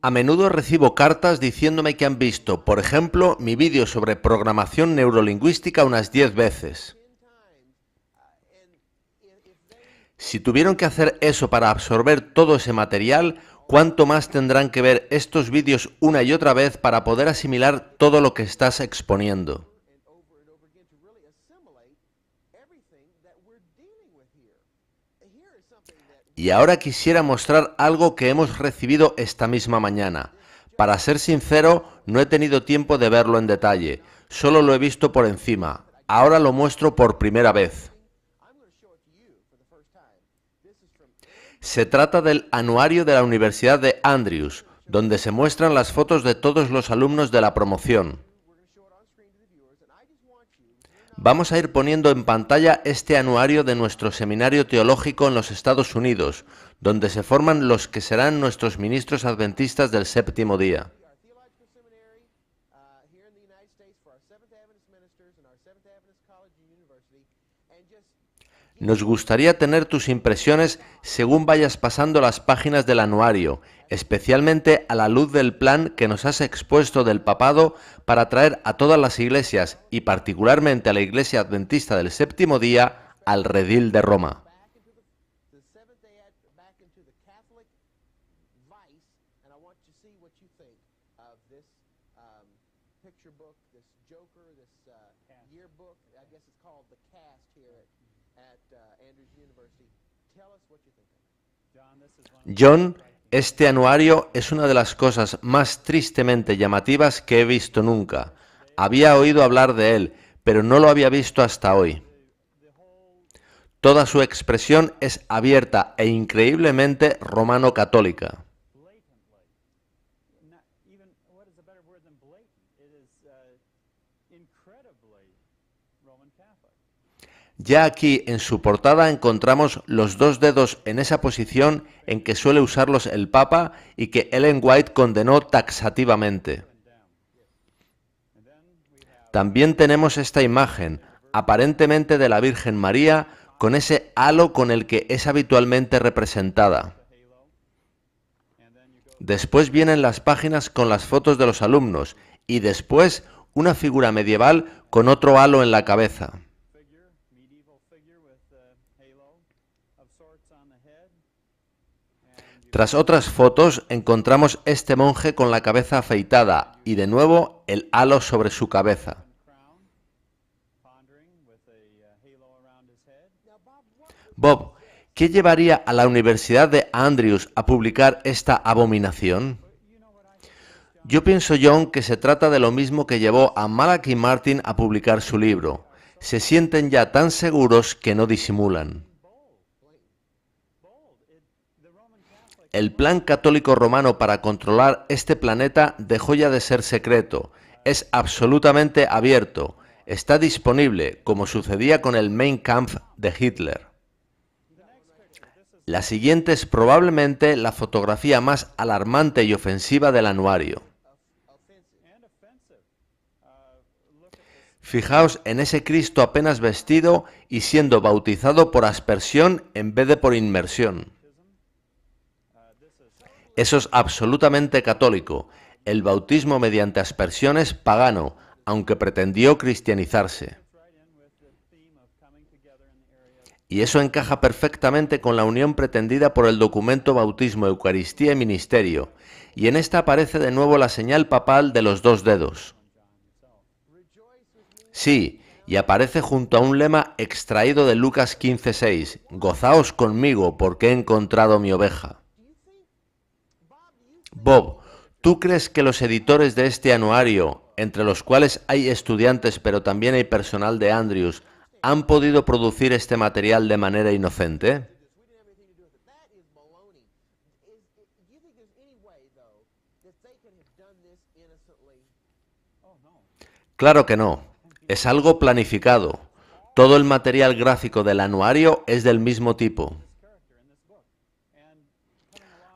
A menudo recibo cartas diciéndome que han visto, por ejemplo, mi vídeo sobre programación neurolingüística unas 10 veces. Si tuvieron que hacer eso para absorber todo ese material, ¿cuánto más tendrán que ver estos vídeos una y otra vez para poder asimilar todo lo que estás exponiendo? Y ahora quisiera mostrar algo que hemos recibido esta misma mañana. Para ser sincero, no he tenido tiempo de verlo en detalle, solo lo he visto por encima. Ahora lo muestro por primera vez. Se trata del anuario de la Universidad de Andrews, donde se muestran las fotos de todos los alumnos de la promoción. Vamos a ir poniendo en pantalla este anuario de nuestro seminario teológico en los Estados Unidos, donde se forman los que serán nuestros ministros adventistas del séptimo día. Nos gustaría tener tus impresiones según vayas pasando las páginas del anuario, especialmente a la luz del plan que nos has expuesto del papado para traer a todas las iglesias, y particularmente a la Iglesia Adventista del Séptimo Día, al redil de Roma. John, este anuario es una de las cosas más tristemente llamativas que he visto nunca. Había oído hablar de él, pero no lo había visto hasta hoy. Toda su expresión es abierta e increíblemente romano-católica. Ya aquí en su portada encontramos los dos dedos en esa posición en que suele usarlos el Papa y que Ellen White condenó taxativamente. También tenemos esta imagen, aparentemente de la Virgen María, con ese halo con el que es habitualmente representada. Después vienen las páginas con las fotos de los alumnos y después una figura medieval con otro halo en la cabeza. Tras otras fotos encontramos este monje con la cabeza afeitada y de nuevo el halo sobre su cabeza. Bob, ¿qué llevaría a la Universidad de Andrews a publicar esta abominación? Yo pienso, John, que se trata de lo mismo que llevó a Malachi Martin a publicar su libro. Se sienten ya tan seguros que no disimulan. El plan católico romano para controlar este planeta dejó ya de ser secreto. Es absolutamente abierto. Está disponible, como sucedía con el Mein Kampf de Hitler. La siguiente es probablemente la fotografía más alarmante y ofensiva del anuario. Fijaos en ese Cristo apenas vestido y siendo bautizado por aspersión en vez de por inmersión. Eso es absolutamente católico. El bautismo mediante aspersión es pagano, aunque pretendió cristianizarse. Y eso encaja perfectamente con la unión pretendida por el documento Bautismo, Eucaristía y Ministerio. Y en esta aparece de nuevo la señal papal de los dos dedos. Sí, y aparece junto a un lema extraído de Lucas 15:6. Gozaos conmigo porque he encontrado mi oveja. Bob, ¿tú crees que los editores de este anuario, entre los cuales hay estudiantes pero también hay personal de Andrews, han podido producir este material de manera inocente? Claro que no. Es algo planificado. Todo el material gráfico del anuario es del mismo tipo.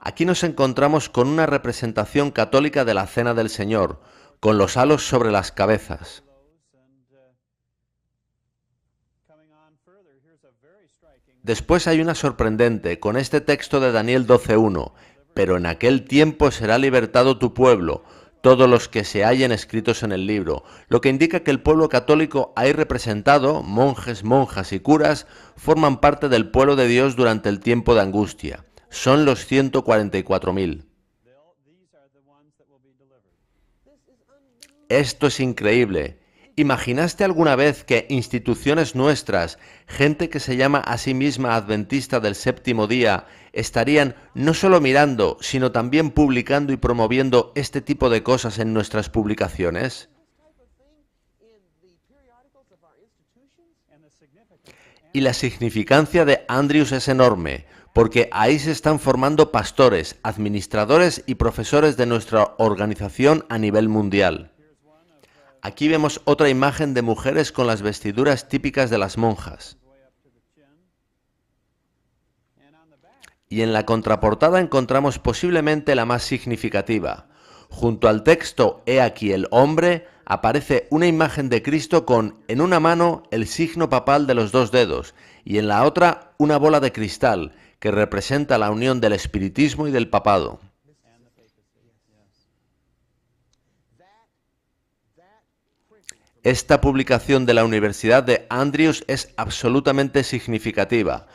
Aquí nos encontramos con una representación católica de la Cena del Señor, con los halos sobre las cabezas. Después hay una sorprendente, con este texto de Daniel 12:1. pero en aquel tiempo será libertado tu pueblo, todos los que se hallen escritos en el libro, lo que indica que el pueblo católico ahí representado, monjes, monjas y curas, forman parte del pueblo de Dios durante el tiempo de angustia. Son los 144.000. Esto es increíble. ¿Imaginaste alguna vez que instituciones nuestras, gente que se llama a sí misma adventista del séptimo día, estarían no solo mirando, sino también publicando y promoviendo este tipo de cosas en nuestras publicaciones? Y la significancia de Andrews es enorme, porque ahí se están formando pastores, administradores y profesores de nuestra organización a nivel mundial. Aquí vemos otra imagen de mujeres con las vestiduras típicas de las monjas. Y en la contraportada encontramos posiblemente la más significativa. Junto al texto "He aquí el hombre", aparece una imagen de Cristo con, en una mano, el signo papal de los 2 dedos y en la otra una bola de cristal que representa la unión del espiritismo y del papado. Esta publicación de la Universidad de Andrews es absolutamente significativa.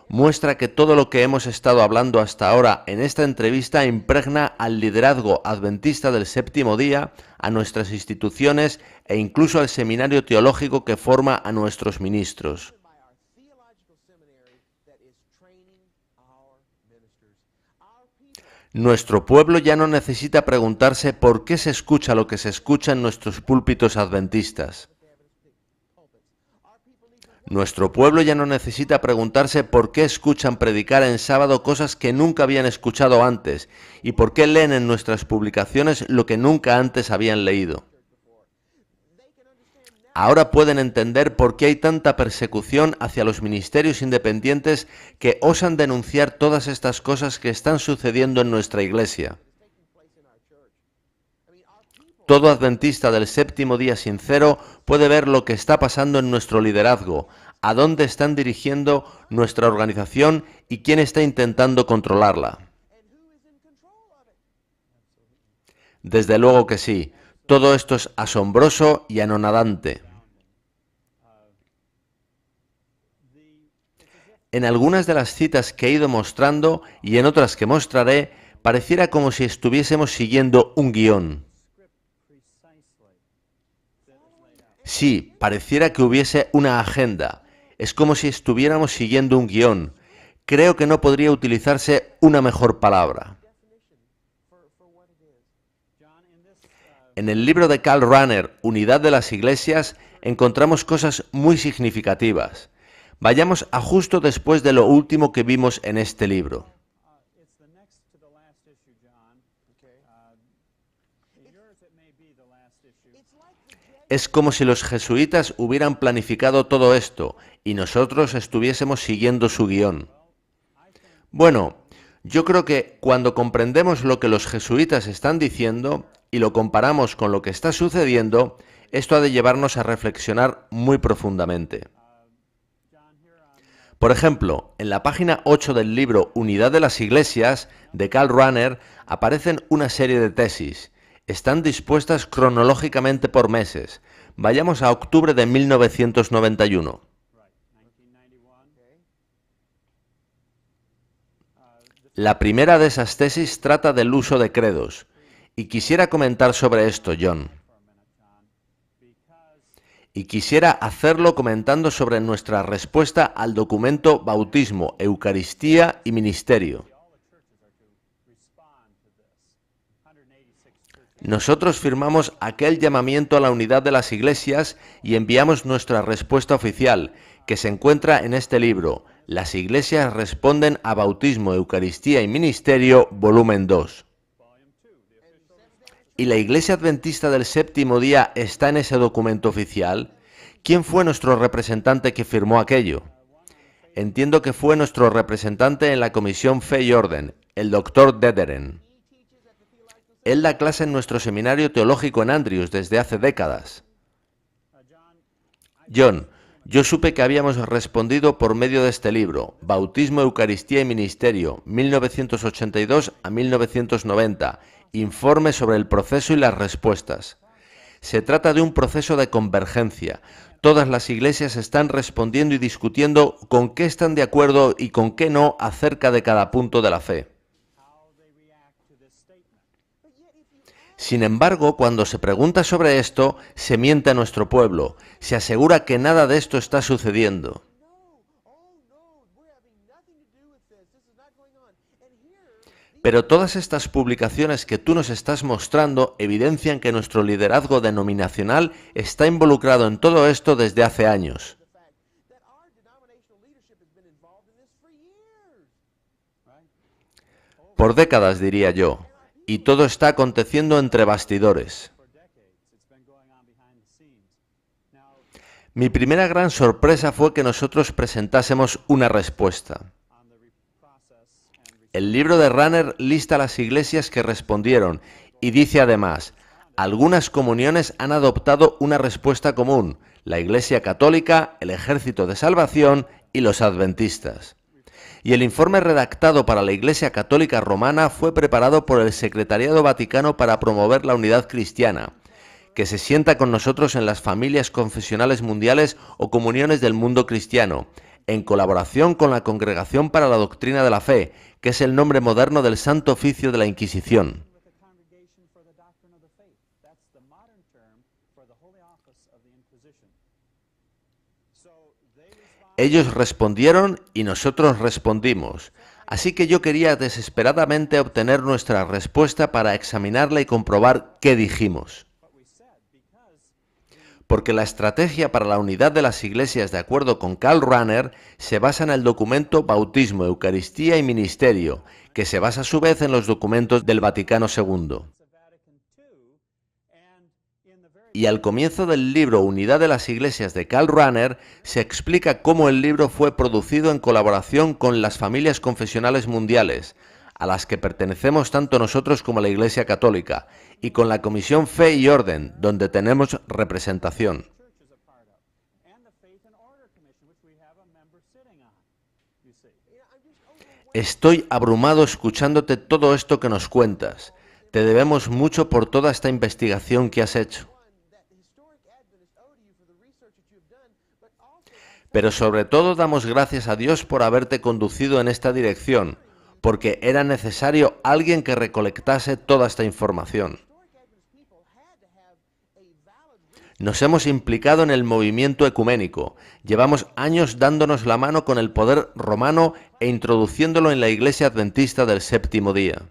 Muestra que todo lo que hemos estado hablando hasta ahora en esta entrevista impregna al liderazgo adventista del séptimo día, a nuestras instituciones e incluso al seminario teológico que forma a nuestros ministros. Nuestro pueblo ya no necesita preguntarse por qué se escucha lo que se escucha en nuestros púlpitos adventistas. Nuestro pueblo ya no necesita preguntarse por qué escuchan predicar en sábado cosas que nunca habían escuchado antes y por qué leen en nuestras publicaciones lo que nunca antes habían leído. Ahora pueden entender por qué hay tanta persecución hacia los ministerios independientes que osan denunciar todas estas cosas que están sucediendo en nuestra iglesia. Todo adventista del séptimo día sincero puede ver lo que está pasando en nuestro liderazgo, a dónde están dirigiendo nuestra organización y quién está intentando controlarla. Desde luego que sí, todo esto es asombroso y anonadante. En algunas de las citas que he ido mostrando y en otras que mostraré, pareciera como si estuviésemos siguiendo un guión. Sí, pareciera que hubiese una agenda. Es como si estuviéramos siguiendo un guión. Creo que no podría utilizarse una mejor palabra. En el libro de Karl Rahner, Unidad de las Iglesias, encontramos cosas muy significativas. Vayamos a justo después de lo último que vimos en este libro. Es como si los jesuitas hubieran planificado todo esto y nosotros estuviésemos siguiendo su guión. Bueno, yo creo que cuando comprendemos lo que los jesuitas están diciendo y lo comparamos con lo que está sucediendo, esto ha de llevarnos a reflexionar muy profundamente. Por ejemplo, en la página 8 del libro Unidad de las Iglesias, de Karl Rahner, aparecen una serie de tesis. Están dispuestas cronológicamente por meses. Vayamos a octubre de 1991. La primera de esas tesis trata del uso de credos. Y quisiera comentar sobre esto, John. Y quisiera hacerlo comentando sobre nuestra respuesta al documento Bautismo, Eucaristía y Ministerio. Nosotros firmamos aquel llamamiento a la unidad de las iglesias y enviamos nuestra respuesta oficial, que se encuentra en este libro, Las iglesias responden a Bautismo, Eucaristía y Ministerio, volumen 2. ¿Y la Iglesia Adventista del Séptimo Día está en ese documento oficial? ¿Quién fue nuestro representante que firmó aquello? Entiendo que fue nuestro representante en la Comisión Fe y Orden, el Dr. Dederen. Él da clase en nuestro seminario teológico en Andrews desde hace décadas. John, Yo supe que habíamos respondido por medio de este libro, Bautismo, Eucaristía y Ministerio, 1982 a 1990, informe sobre el proceso y las respuestas. Se trata de un proceso de convergencia. Todas las iglesias están respondiendo y discutiendo con qué están de acuerdo y con qué no acerca de cada punto de la fe. Sin embargo, cuando se pregunta sobre esto, se miente a nuestro pueblo, se asegura que nada de esto está sucediendo. Pero todas estas publicaciones que tú nos estás mostrando evidencian que nuestro liderazgo denominacional está involucrado en todo esto desde hace años. Por décadas, diría yo. Y todo está aconteciendo entre bastidores. Mi primera gran sorpresa fue que nosotros presentásemos una respuesta. El libro de Runner lista las iglesias que respondieron y dice además, algunas comuniones han adoptado una respuesta común, la Iglesia Católica, el Ejército de Salvación y los Adventistas. Y el informe redactado para la Iglesia Católica Romana fue preparado por el Secretariado Vaticano para promover la unidad cristiana, que se sienta con nosotros en las familias confesionales mundiales o comuniones del mundo cristiano, en colaboración con la Congregación para la Doctrina de la Fe, que es el nombre moderno del Santo Oficio de la Inquisición. Ellos respondieron y nosotros respondimos. Así que yo quería desesperadamente obtener nuestra respuesta para examinarla y comprobar qué dijimos. Porque la estrategia para la unidad de las iglesias, de acuerdo con Karl Rahner, se basa en el documento Bautismo, Eucaristía y Ministerio, que se basa a su vez en los documentos del Vaticano II. Y al comienzo del libro Unidad de las Iglesias de Karl Rahner se explica cómo el libro fue producido en colaboración con las familias confesionales mundiales, a las que pertenecemos tanto nosotros como la Iglesia Católica, y con la Comisión Fe y Orden, donde tenemos representación. Estoy abrumado escuchándote todo esto que nos cuentas. Te debemos mucho por toda esta investigación que has hecho. Pero sobre todo damos gracias a Dios por haberte conducido en esta dirección, porque era necesario alguien que recolectase toda esta información. Nos hemos implicado en el movimiento ecuménico, llevamos años dándonos la mano con el poder romano e introduciéndolo en la Iglesia Adventista del Séptimo Día.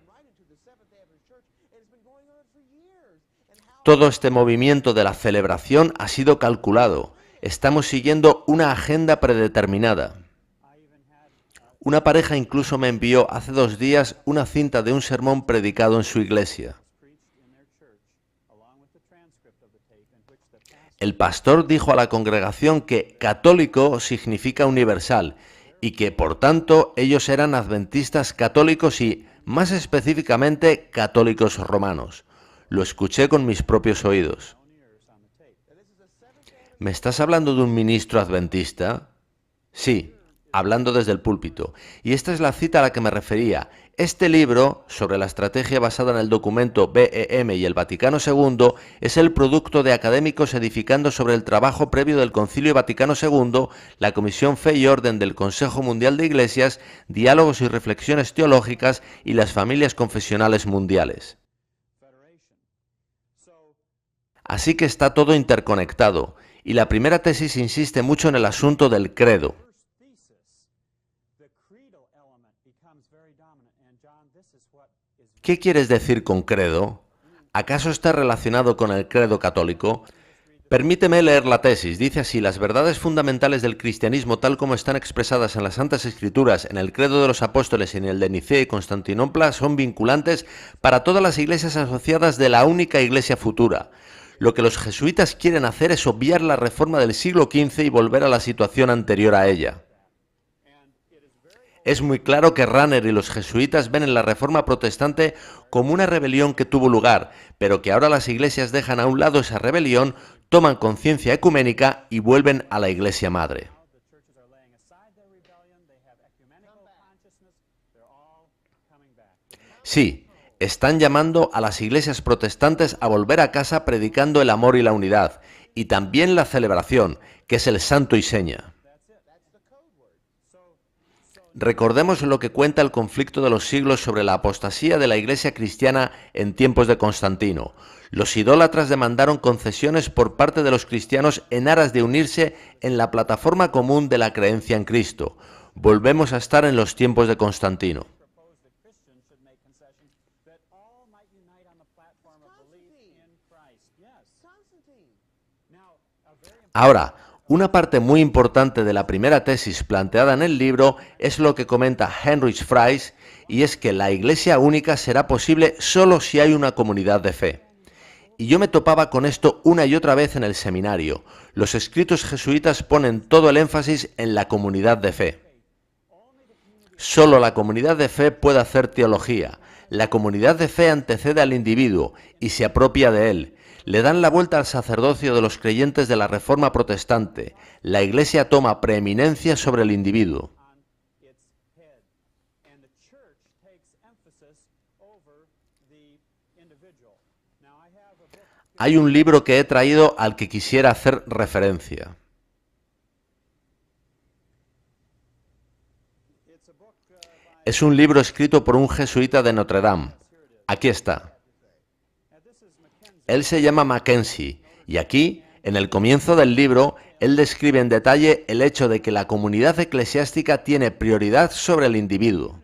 Todo este movimiento de la celebración ha sido calculado. Estamos siguiendo una agenda predeterminada. Una pareja incluso me envió hace 2 días una cinta de un sermón predicado en su iglesia. El pastor dijo a la congregación que católico significa universal y que, por tanto, ellos eran adventistas católicos y, más específicamente, católicos romanos. Lo escuché con mis propios oídos. ¿Me estás hablando de un ministro adventista? Sí, hablando desde el púlpito. Y esta es la cita a la que me refería. Este libro, sobre la estrategia basada en el documento BEM y el Vaticano II, es el producto de académicos edificando sobre el trabajo previo del Concilio Vaticano II, la Comisión Fe y Orden del Consejo Mundial de Iglesias, diálogos y reflexiones teológicas y las familias confesionales mundiales. Así que está todo interconectado. Y la primera tesis insiste mucho en el asunto del credo. ¿Qué quieres decir con credo? ¿Acaso está relacionado con el credo católico? Permíteme leer la tesis. Dice así: las verdades fundamentales del cristianismo, tal como están expresadas en las Santas Escrituras, en el credo de los apóstoles y en el de Nicea y Constantinopla, son vinculantes para todas las iglesias asociadas de la única iglesia futura. Lo que los jesuitas quieren hacer es obviar la reforma del siglo XV y volver a la situación anterior a ella. Es muy claro que Rahner y los jesuitas ven en la reforma protestante como una rebelión que tuvo lugar, pero que ahora las iglesias dejan a un lado esa rebelión, toman conciencia ecuménica y vuelven a la Iglesia Madre. Sí, están llamando a las iglesias protestantes a volver a casa predicando el amor y la unidad, y también la celebración, que es el santo y seña. Recordemos lo que cuenta el conflicto de los siglos sobre la apostasía de la Iglesia cristiana en tiempos de Constantino. Los idólatras demandaron concesiones por parte de los cristianos en aras de unirse en la plataforma común de la creencia en Cristo. Volvemos a estar en los tiempos de Constantino. Ahora, una parte muy importante de la primera tesis planteada en el libro es lo que comenta Heinrich Fries, y es que la Iglesia única será posible solo si hay una comunidad de fe. Y yo me topaba con esto una y otra vez en el seminario. Los escritos jesuitas ponen todo el énfasis en la comunidad de fe. Solo la comunidad de fe puede hacer teología. La comunidad de fe antecede al individuo y se apropia de él. Le dan la vuelta al sacerdocio de los creyentes de la Reforma protestante. La Iglesia toma preeminencia sobre el individuo. Hay un libro que he traído al que quisiera hacer referencia. Es un libro escrito por un jesuita de Notre Dame. Aquí está. Él se llama Mackenzie, y aquí, en el comienzo del libro, él describe en detalle el hecho de que la comunidad eclesiástica tiene prioridad sobre el individuo.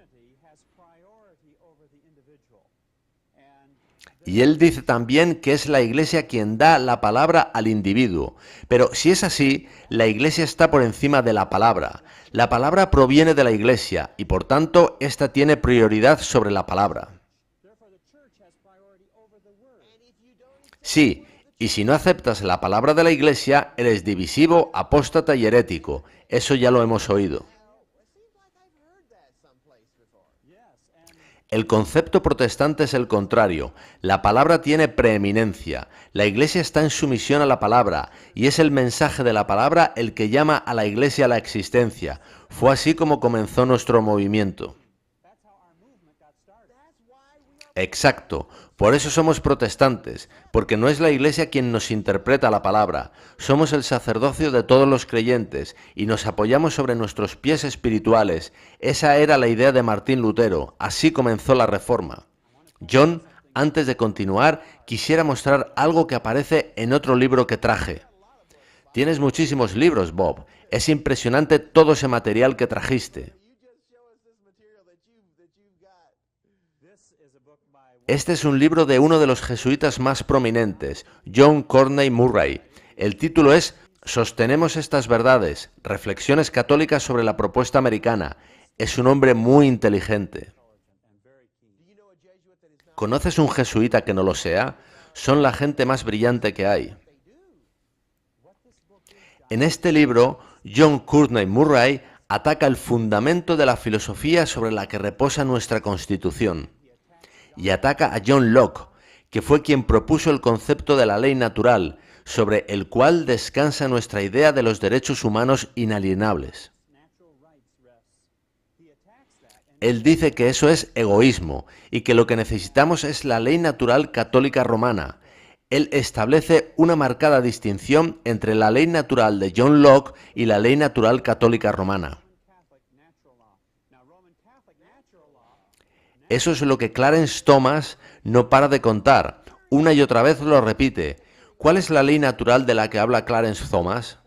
Y él dice también que es la Iglesia quien da la palabra al individuo. Pero si es así, la Iglesia está por encima de la palabra. La palabra proviene de la Iglesia y por tanto, ésta tiene prioridad sobre la palabra. Sí, y si no aceptas la palabra de la Iglesia, eres divisivo, apóstata y herético. Eso ya lo hemos oído. El concepto protestante es el contrario. La palabra tiene preeminencia. La Iglesia está en sumisión a la palabra, y es el mensaje de la palabra el que llama a la Iglesia a la existencia. Fue así como comenzó nuestro movimiento. Exacto. Por eso somos protestantes, porque no es la Iglesia quien nos interpreta la palabra. Somos el sacerdocio de todos los creyentes y nos apoyamos sobre nuestros pies espirituales. Esa era la idea de Martín Lutero. Así comenzó la Reforma. John, antes de continuar, quisiera mostrar algo que aparece en otro libro que traje. Tienes muchísimos libros, Bob. Es impresionante todo ese material que trajiste. Este es un libro de uno de los jesuitas más prominentes, John Courtney Murray. El título es Sostenemos estas verdades, reflexiones católicas sobre la propuesta americana. Es un hombre muy inteligente. ¿Conoces un jesuita que no lo sea? Son la gente más brillante que hay. En este libro, John Courtney Murray ataca el fundamento de la filosofía sobre la que reposa nuestra Constitución. Y ataca a John Locke, que fue quien propuso el concepto de la ley natural, sobre el cual descansa nuestra idea de los derechos humanos inalienables. Él dice que eso es egoísmo y que lo que necesitamos es la ley natural católica romana. Él establece una marcada distinción entre la ley natural de John Locke y la ley natural católica romana. Eso es lo que Clarence Thomas no para de contar. Una y otra vez lo repite. ¿Cuál es la ley natural de la que habla Clarence Thomas?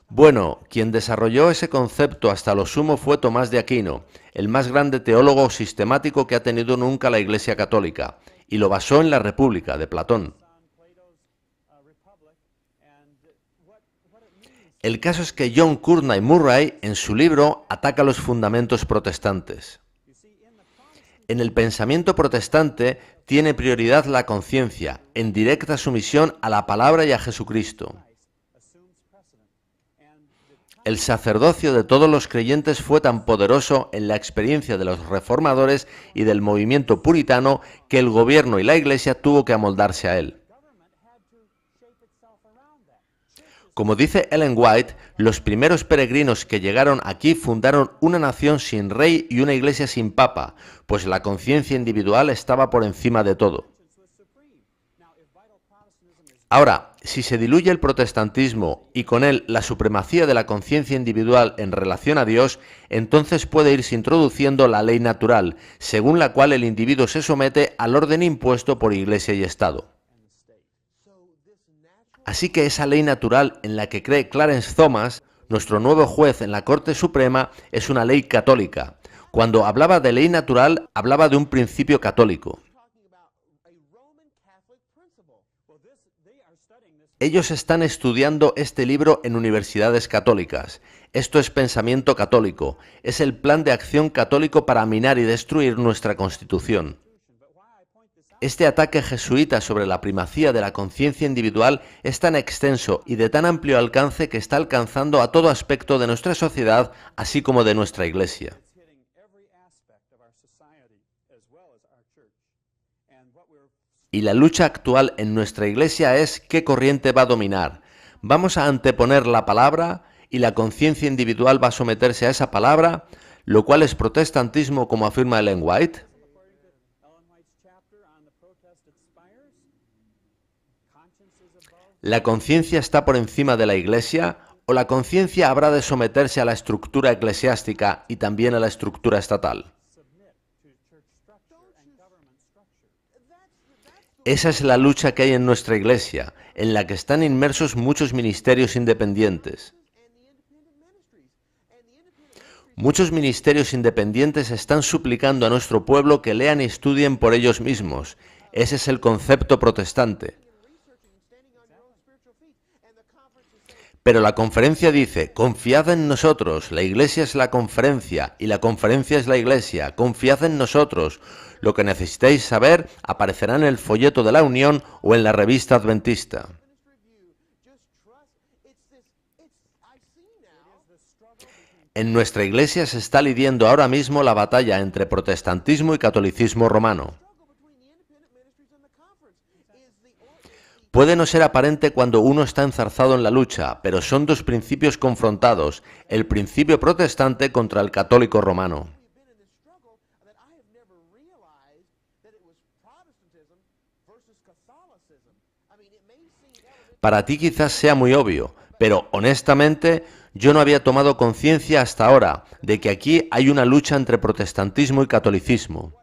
Bueno, quien desarrolló ese concepto hasta lo sumo fue Tomás de Aquino, el más grande teólogo sistemático que ha tenido nunca la Iglesia Católica, y lo basó en la República de Platón. El caso es que John Courtney Murray, en su libro, ataca los fundamentos protestantes. En el pensamiento protestante tiene prioridad la conciencia, en directa sumisión a la palabra y a Jesucristo. El sacerdocio de todos los creyentes fue tan poderoso en la experiencia de los reformadores y del movimiento puritano que el gobierno y la Iglesia tuvo que amoldarse a él. Como dice Ellen White, los primeros peregrinos que llegaron aquí fundaron una nación sin rey y una iglesia sin papa, pues la conciencia individual estaba por encima de todo. Ahora, si se diluye el protestantismo y con él la supremacía de la conciencia individual en relación a Dios, entonces puede irse introduciendo la ley natural, según la cual el individuo se somete al orden impuesto por Iglesia y Estado. Así que esa ley natural en la que cree Clarence Thomas, nuestro nuevo juez en la Corte Suprema, es una ley católica. Cuando hablaba de ley natural, hablaba de un principio católico. Ellos están estudiando este libro en universidades católicas. Esto es pensamiento católico. Es el plan de acción católico para minar y destruir nuestra Constitución. Este ataque jesuita sobre la primacía de la conciencia individual es tan extenso y de tan amplio alcance que está alcanzando a todo aspecto de nuestra sociedad, así como de nuestra Iglesia. Y la lucha actual en nuestra Iglesia es qué corriente va a dominar. ¿Vamos a anteponer la palabra y la conciencia individual va a someterse a esa palabra, lo cual es protestantismo, como afirma Ellen White? ¿La conciencia está por encima de la Iglesia o la conciencia habrá de someterse a la estructura eclesiástica y también a la estructura estatal? Esa es la lucha que hay en nuestra Iglesia, en la que están inmersos muchos ministerios independientes. Muchos ministerios independientes están suplicando a nuestro pueblo que lean y estudien por ellos mismos. Ese es el concepto protestante. Pero la conferencia dice, confiad en nosotros, la Iglesia es la conferencia y la conferencia es la Iglesia, confiad en nosotros. Lo que necesitéis saber aparecerá en el folleto de la Unión o en la revista adventista. En nuestra Iglesia se está lidiando ahora mismo la batalla entre protestantismo y catolicismo romano. Puede no ser aparente cuando uno está enzarzado en la lucha, pero son dos principios confrontados, el principio protestante contra el católico romano. Para ti quizás sea muy obvio, pero honestamente yo no había tomado conciencia hasta ahora de que aquí hay una lucha entre protestantismo y catolicismo.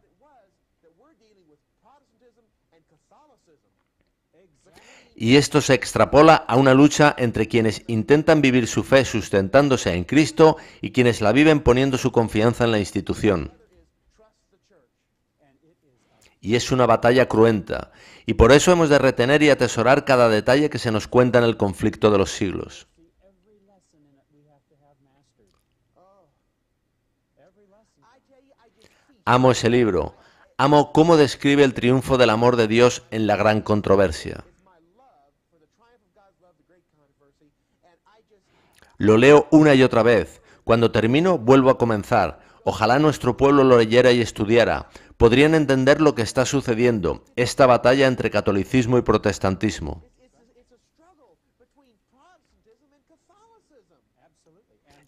Y esto se extrapola a una lucha entre quienes intentan vivir su fe sustentándose en Cristo y quienes la viven poniendo su confianza en la institución. Y es una batalla cruenta, y por eso hemos de retener y atesorar cada detalle que se nos cuenta en el conflicto de los siglos. Amo ese libro, amo cómo describe el triunfo del amor de Dios en la gran controversia. Lo leo una y otra vez. Cuando termino, vuelvo a comenzar. Ojalá nuestro pueblo lo leyera y estudiara. Podrían entender lo que está sucediendo, esta batalla entre catolicismo y protestantismo.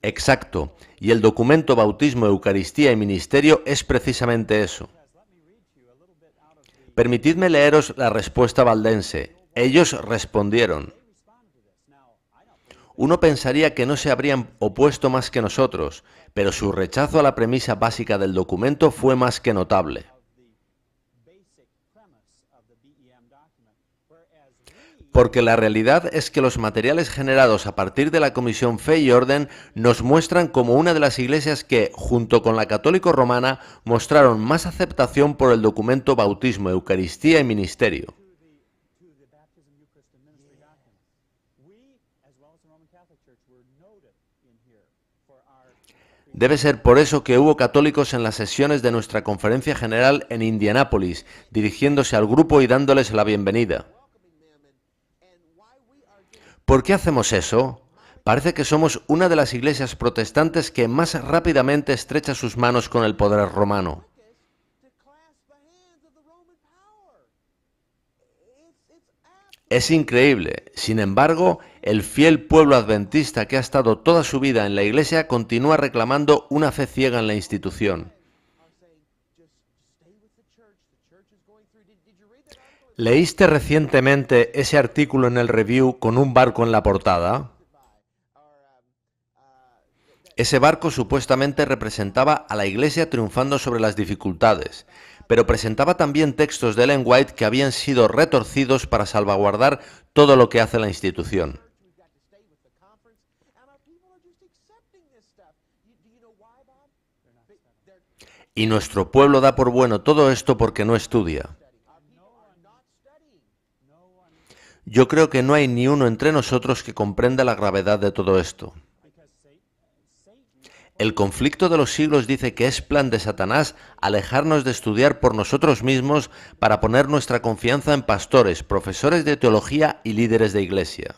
Exacto. Y el documento Bautismo, Eucaristía y Ministerio es precisamente eso. Permitidme leeros la respuesta valdense. Ellos respondieron. Uno pensaría que no se habrían opuesto más que nosotros, pero su rechazo a la premisa básica del documento fue más que notable. Porque la realidad es que los materiales generados a partir de la Comisión Fe y Orden nos muestran como una de las iglesias que, junto con la católico romana, mostraron más aceptación por el documento Bautismo, Eucaristía y Ministerio. Debe ser por eso que hubo católicos en las sesiones de nuestra conferencia general en Indianápolis, dirigiéndose al grupo y dándoles la bienvenida. ¿Por qué hacemos eso? Parece que somos una de las iglesias protestantes que más rápidamente estrecha sus manos con el poder romano. Es increíble. Sin embargo, el fiel pueblo adventista que ha estado toda su vida en la iglesia continúa reclamando una fe ciega en la institución. ¿Leíste recientemente ese artículo en el Review con un barco en la portada? Ese barco supuestamente representaba a la Iglesia triunfando sobre las dificultades, pero presentaba también textos de Ellen White que habían sido retorcidos para salvaguardar todo lo que hace la institución. Y nuestro pueblo da por bueno todo esto porque no estudia. Yo creo que no hay ni uno entre nosotros que comprenda la gravedad de todo esto. El conflicto de los siglos dice que es plan de Satanás alejarnos de estudiar por nosotros mismos para poner nuestra confianza en pastores, profesores de teología y líderes de iglesia.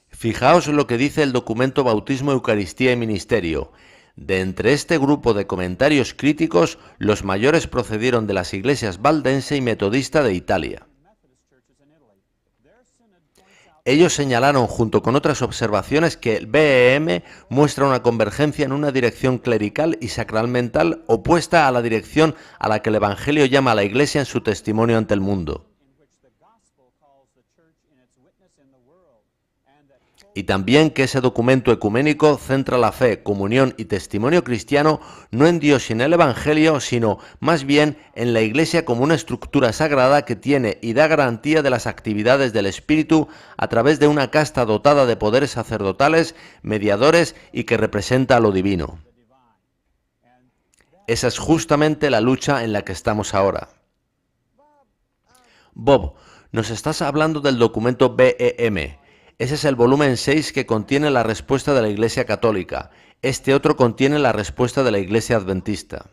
Fijaos lo que dice el documento Bautismo, Eucaristía y Ministerio. De entre este grupo de comentarios críticos, los mayores procedieron de las iglesias valdense y metodista de Italia. Ellos señalaron, junto con otras observaciones, que el BEM muestra una convergencia en una dirección clerical y sacramental opuesta a la dirección a la que el Evangelio llama a la Iglesia en su testimonio ante el mundo. Y también que ese documento ecuménico centra la fe, comunión y testimonio cristiano no en Dios y en el Evangelio, sino más bien en la Iglesia como una estructura sagrada que tiene y da garantía de las actividades del Espíritu a través de una casta dotada de poderes sacerdotales, mediadores y que representa a lo divino. Esa es justamente la lucha en la que estamos ahora. Bob, nos estás hablando del documento BEM. Ese es el volumen 6 que contiene la respuesta de la Iglesia Católica. Este otro contiene la respuesta de la Iglesia Adventista.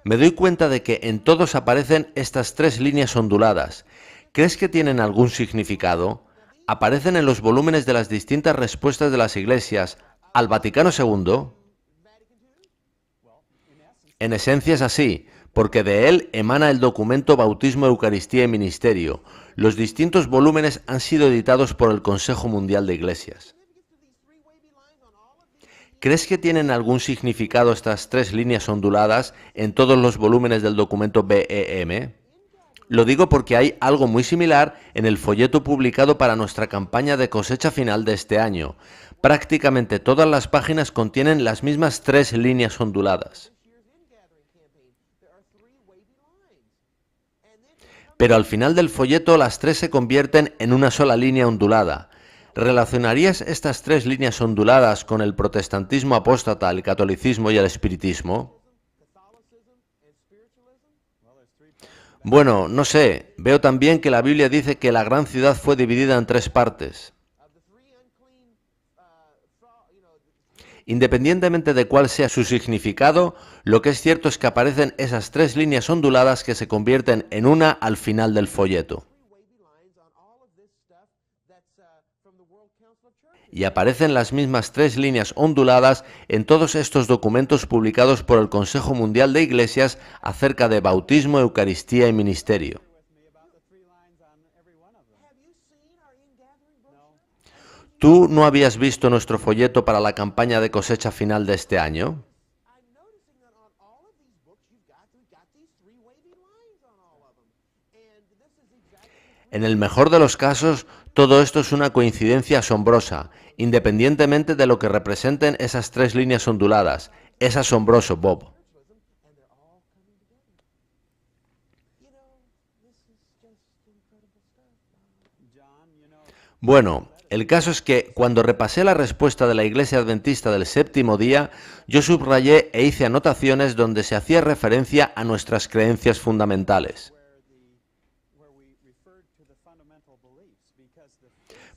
Me doy cuenta de que en todos aparecen estas tres líneas onduladas. ¿Crees que tienen algún significado? ¿Aparecen en los volúmenes de las distintas respuestas de las iglesias al Vaticano II? En esencia es así, porque de él emana el documento Bautismo, Eucaristía y Ministerio. Los distintos volúmenes han sido editados por el Consejo Mundial de Iglesias. ¿Crees que tienen algún significado estas tres líneas onduladas en todos los volúmenes del documento BEM? Lo digo porque hay algo muy similar en el folleto publicado para nuestra campaña de cosecha final de este año. Prácticamente todas las páginas contienen las mismas tres líneas onduladas. Pero al final del folleto las tres se convierten en una sola línea ondulada. ¿Relacionarías estas tres líneas onduladas con el protestantismo apóstata, el catolicismo y el espiritismo? Bueno, no sé. Veo también que la Biblia dice que la gran ciudad fue dividida en tres partes. Independientemente de cuál sea su significado, lo que es cierto es que aparecen esas tres líneas onduladas que se convierten en una al final del folleto. Y aparecen las mismas tres líneas onduladas en todos estos documentos publicados por el Consejo Mundial de Iglesias acerca de bautismo, Eucaristía y ministerio. ¿Tú no habías visto nuestro folleto para la campaña de cosecha final de este año? En el mejor de los casos, todo esto es una coincidencia asombrosa, independientemente de lo que representen esas tres líneas onduladas. Es asombroso, Bob. Bueno, el caso es que cuando repasé la respuesta de la Iglesia Adventista del séptimo día, yo subrayé e hice anotaciones donde se hacía referencia a nuestras creencias fundamentales.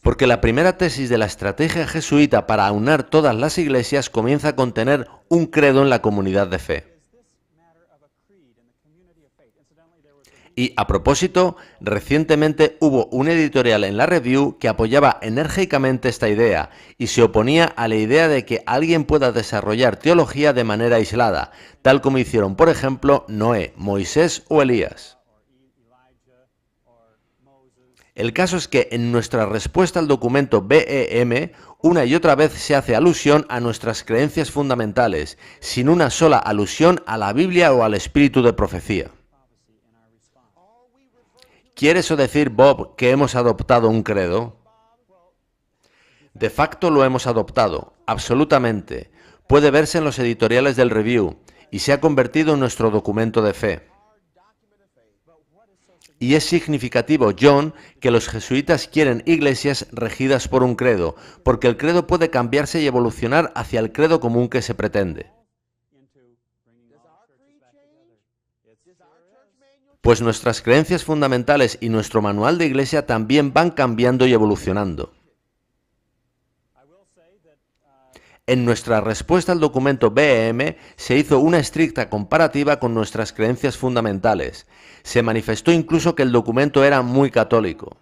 Porque la primera tesis de la estrategia jesuita para aunar todas las iglesias comienza con tener un credo en la comunidad de fe. Y a propósito, recientemente hubo un editorial en la Review que apoyaba enérgicamente esta idea y se oponía a la idea de que alguien pueda desarrollar teología de manera aislada, tal como hicieron, por ejemplo, Noé, Moisés o Elías. El caso es que en nuestra respuesta al documento BEM, una y otra vez se hace alusión a nuestras creencias fundamentales, sin una sola alusión a la Biblia o al espíritu de profecía. ¿Quiere eso decir, Bob, que hemos adoptado un credo? De facto lo hemos adoptado, absolutamente. Puede verse en los editoriales del Review y se ha convertido en nuestro documento de fe. Y es significativo, John, que los jesuitas quieren iglesias regidas por un credo, porque el credo puede cambiarse y evolucionar hacia el credo común que se pretende. Pues nuestras creencias fundamentales y nuestro manual de iglesia también van cambiando y evolucionando. En nuestra respuesta al documento BEM se hizo una estricta comparativa con nuestras creencias fundamentales. Se manifestó incluso que el documento era muy católico.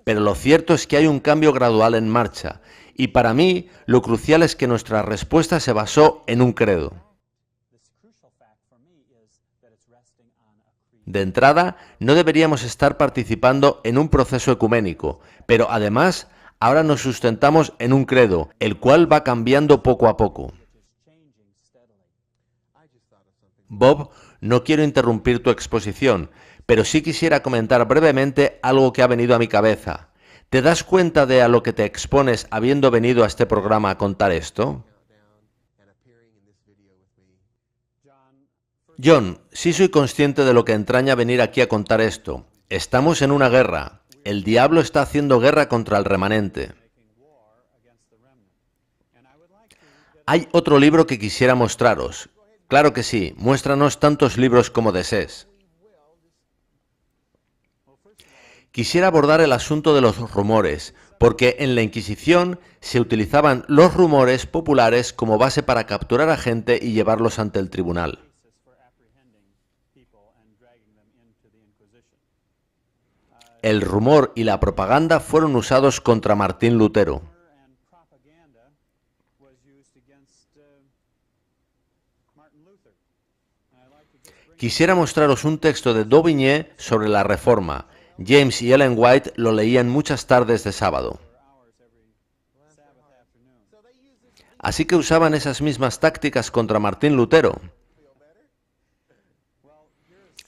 Pero lo cierto es que hay un cambio gradual en marcha, y para mí lo crucial es que nuestra respuesta se basó en un credo. De entrada, no deberíamos estar participando en un proceso ecuménico, pero además, ahora nos sustentamos en un credo, el cual va cambiando poco a poco. Bob, no quiero interrumpir tu exposición, pero sí quisiera comentar brevemente algo que ha venido a mi cabeza. ¿Te das cuenta de a lo que te expones habiendo venido a este programa a contar esto? John, sí soy consciente de lo que entraña venir aquí a contar esto. Estamos en una guerra. El diablo está haciendo guerra contra el remanente. Hay otro libro que quisiera mostraros. Claro que sí, muéstranos tantos libros como desees. Quisiera abordar el asunto de los rumores, porque en la Inquisición se utilizaban los rumores populares como base para capturar a gente y llevarlos ante el tribunal. El rumor y la propaganda fueron usados contra Martín Lutero. Quisiera mostraros un texto de Daubigné sobre la Reforma. James y Ellen White lo leían muchas tardes de sábado. Así que usaban esas mismas tácticas contra Martín Lutero.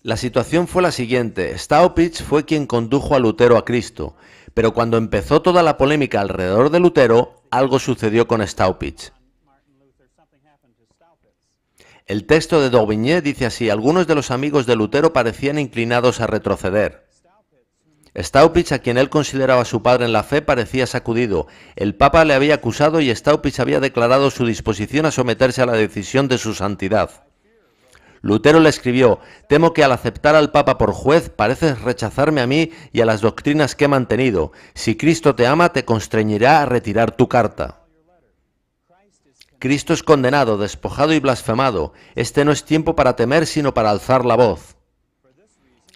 La situación fue la siguiente. Staupitz fue quien condujo a Lutero a Cristo, pero cuando empezó toda la polémica alrededor de Lutero, algo sucedió con Staupitz. El texto de Daubigné dice así: algunos de los amigos de Lutero parecían inclinados a retroceder. Staupitz, a quien él consideraba su padre en la fe, parecía sacudido. El Papa le había acusado y Staupitz había declarado su disposición a someterse a la decisión de su santidad. Lutero le escribió: temo que al aceptar al Papa por juez pareces rechazarme a mí y a las doctrinas que he mantenido. Si Cristo te ama, te constreñirá a retirar tu carta. Cristo es condenado, despojado y blasfemado. Este no es tiempo para temer, sino para alzar la voz.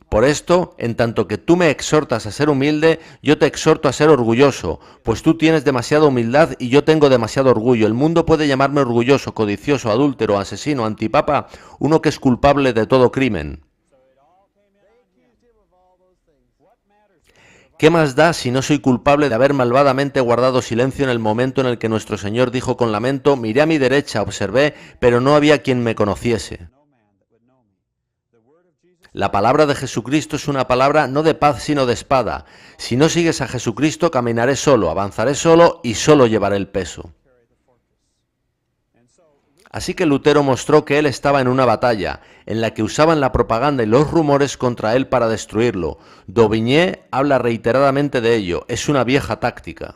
Por esto, en tanto que tú me exhortas a ser humilde, yo te exhorto a ser orgulloso, pues tú tienes demasiada humildad y yo tengo demasiado orgullo. El mundo puede llamarme orgulloso, codicioso, adúltero, asesino, antipapa, uno que es culpable de todo crimen. ¿Qué más da si no soy culpable de haber malvadamente guardado silencio en el momento en el que nuestro Señor dijo con lamento: miré a mi derecha, observé, pero no había quien me conociese? La palabra de Jesucristo es una palabra no de paz sino de espada. Si no sigues a Jesucristo, caminaré solo, avanzaré solo y solo llevaré el peso. Así que Lutero mostró que él estaba en una batalla, en la que usaban la propaganda y los rumores contra él para destruirlo. Daubigné habla reiteradamente de ello, es una vieja táctica.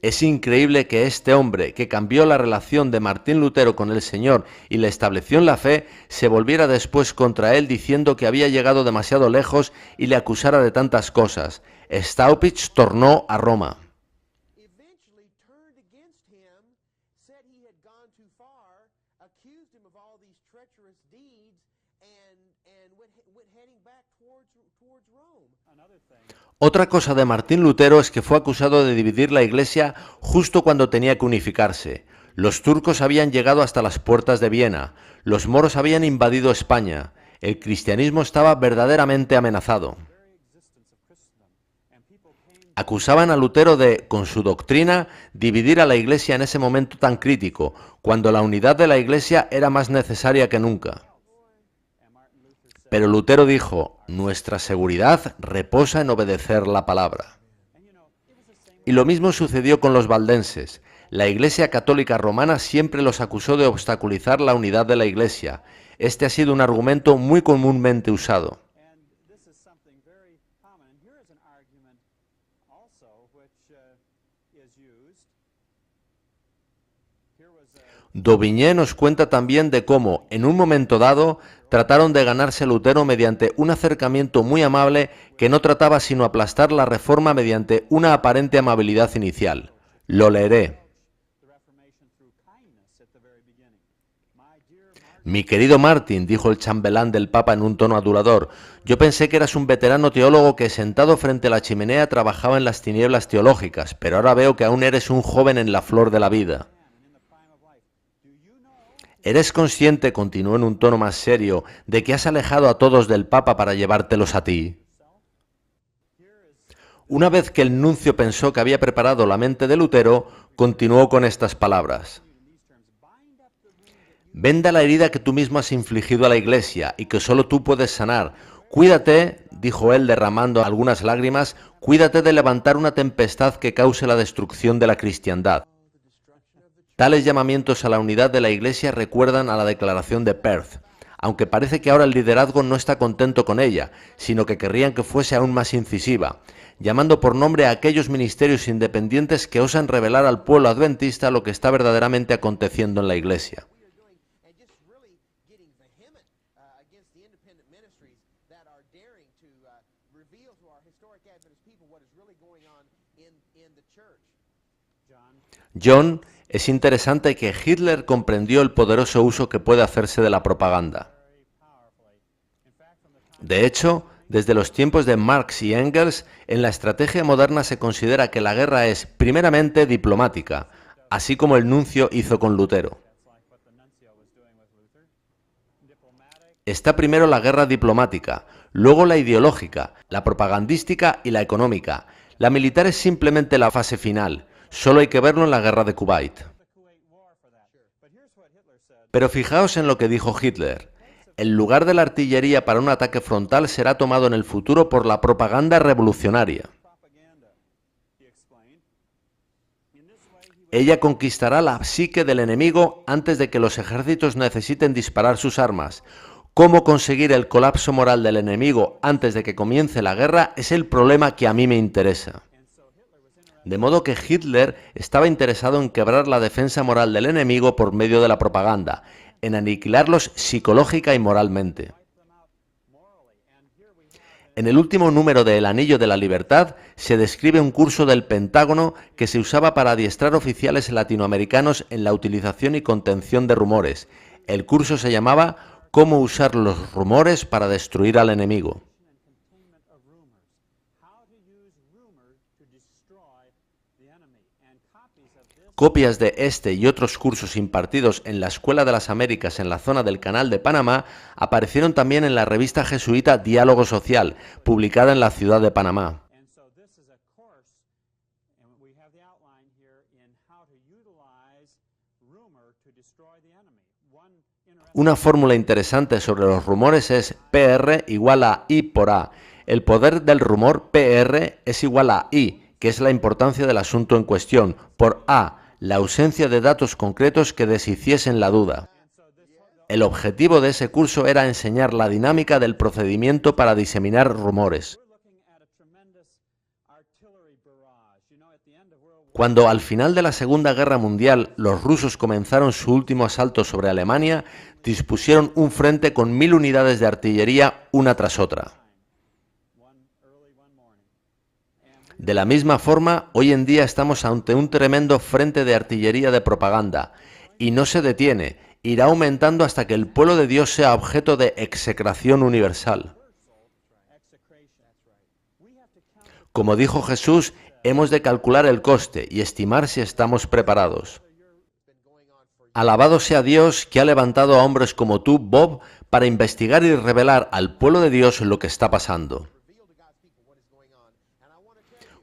Es increíble que este hombre, que cambió la relación de Martín Lutero con el Señor y le estableció en la fe, se volviera después contra él diciendo que había llegado demasiado lejos y le acusara de tantas cosas. Staupitz tornó a Roma. Otra cosa de Martín Lutero es que fue acusado de dividir la Iglesia justo cuando tenía que unificarse. Los turcos habían llegado hasta las puertas de Viena, los moros habían invadido España, el cristianismo estaba verdaderamente amenazado. Acusaban a Lutero de, con su doctrina, dividir a la Iglesia en ese momento tan crítico, cuando la unidad de la Iglesia era más necesaria que nunca. Pero Lutero dijo, nuestra seguridad reposa en obedecer la palabra. Y lo mismo sucedió con los valdenses. La Iglesia Católica Romana siempre los acusó de obstaculizar la unidad de la Iglesia. Este ha sido un argumento muy comúnmente usado. Daubigné nos cuenta también de cómo, en un momento dado, trataron de ganarse a Lutero mediante un acercamiento muy amable que no trataba sino aplastar la reforma mediante una aparente amabilidad inicial. Lo leeré. Mi querido Martin, dijo el chambelán del Papa en un tono adulador, yo pensé que eras un veterano teólogo que sentado frente a la chimenea trabajaba en las tinieblas teológicas, pero ahora veo que aún eres un joven en la flor de la vida. ¿Eres consciente, continuó en un tono más serio, de que has alejado a todos del Papa para llevártelos a ti? Una vez que el nuncio pensó que había preparado la mente de Lutero, continuó con estas palabras. Venda la herida que tú mismo has infligido a la Iglesia y que solo tú puedes sanar. Cuídate, dijo él derramando algunas lágrimas, cuídate de levantar una tempestad que cause la destrucción de la cristiandad. Tales llamamientos a la unidad de la Iglesia recuerdan a la declaración de Perth, aunque parece que ahora el liderazgo no está contento con ella, sino que querrían que fuese aún más incisiva, llamando por nombre a aquellos ministerios independientes que osan revelar al pueblo adventista lo que está verdaderamente aconteciendo en la Iglesia. John, es interesante que Hitler comprendió el poderoso uso que puede hacerse de la propaganda. De hecho, desde los tiempos de Marx y Engels, en la estrategia moderna se considera que la guerra es, primeramente, diplomática, así como el nuncio hizo con Lutero. Está primero la guerra diplomática, luego la ideológica, la propagandística y la económica. La militar es simplemente la fase final. Solo hay que verlo en la guerra de Kuwait. Pero fijaos en lo que dijo Hitler. El lugar de la artillería para un ataque frontal será tomado en el futuro por la propaganda revolucionaria. Ella conquistará la psique del enemigo antes de que los ejércitos necesiten disparar sus armas. Cómo conseguir el colapso moral del enemigo antes de que comience la guerra es el problema que a mí me interesa. De modo que Hitler estaba interesado en quebrar la defensa moral del enemigo por medio de la propaganda, en aniquilarlos psicológica y moralmente. En el último número de El Anillo de la Libertad se describe un curso del Pentágono que se usaba para adiestrar oficiales latinoamericanos en la utilización y contención de rumores. El curso se llamaba «Cómo usar los rumores para destruir al enemigo». Copias de este y otros cursos impartidos en la Escuela de las Américas en la zona del Canal de Panamá aparecieron también en la revista jesuita Diálogo Social, publicada en la ciudad de Panamá. Una fórmula interesante sobre los rumores es PR igual a I por A. El poder del rumor PR es igual a I, que es la importancia del asunto en cuestión, por A, la ausencia de datos concretos que deshiciesen la duda. El objetivo de ese curso era enseñar la dinámica del procedimiento para diseminar rumores. Cuando al final de la Segunda Guerra Mundial los rusos comenzaron su último asalto sobre Alemania, dispusieron un frente con 1000 unidades de artillería una tras otra. De la misma forma, hoy en día estamos ante un tremendo frente de artillería de propaganda, y no se detiene, irá aumentando hasta que el pueblo de Dios sea objeto de execración universal. Como dijo Jesús, hemos de calcular el coste y estimar si estamos preparados. Alabado sea Dios que ha levantado a hombres como tú, Bob, para investigar y revelar al pueblo de Dios lo que está pasando.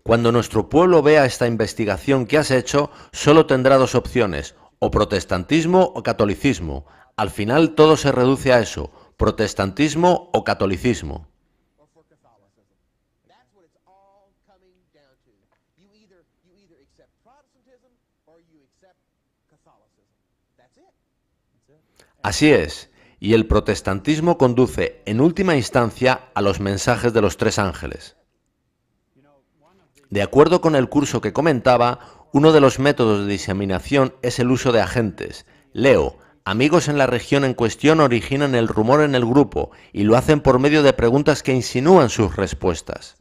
Cuando nuestro pueblo vea esta investigación que has hecho, solo tendrá dos opciones, o protestantismo o catolicismo. Al final todo se reduce a eso, protestantismo o catolicismo. Así es, y el protestantismo conduce, en última instancia, a los mensajes de los tres ángeles. De acuerdo con el curso que comentaba, uno de los métodos de diseminación es el uso de agentes. Leo, amigos en la región en cuestión originan el rumor en el grupo y lo hacen por medio de preguntas que insinúan sus respuestas.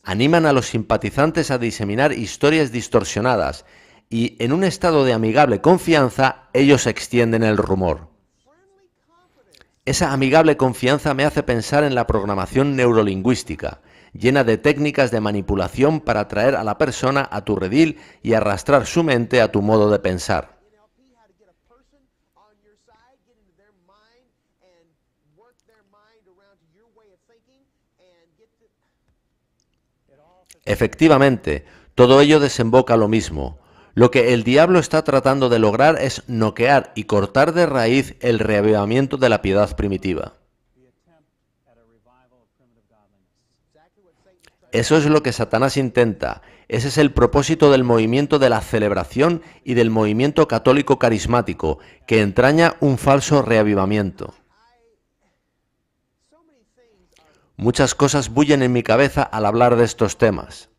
Animan a los simpatizantes a diseminar historias distorsionadas y, en un estado de amigable confianza, ellos extienden el rumor. Esa amigable confianza me hace pensar en la programación neurolingüística, llena de técnicas de manipulación para atraer a la persona a tu redil y arrastrar su mente a tu modo de pensar. Efectivamente, todo ello desemboca lo mismo. Lo que el diablo está tratando de lograr es noquear y cortar de raíz el reavivamiento de la piedad primitiva. Eso es lo que Satanás intenta. Ese es el propósito del movimiento de la celebración y del movimiento católico carismático, que entraña un falso reavivamiento. Muchas cosas bullen en mi cabeza al hablar de estos temas.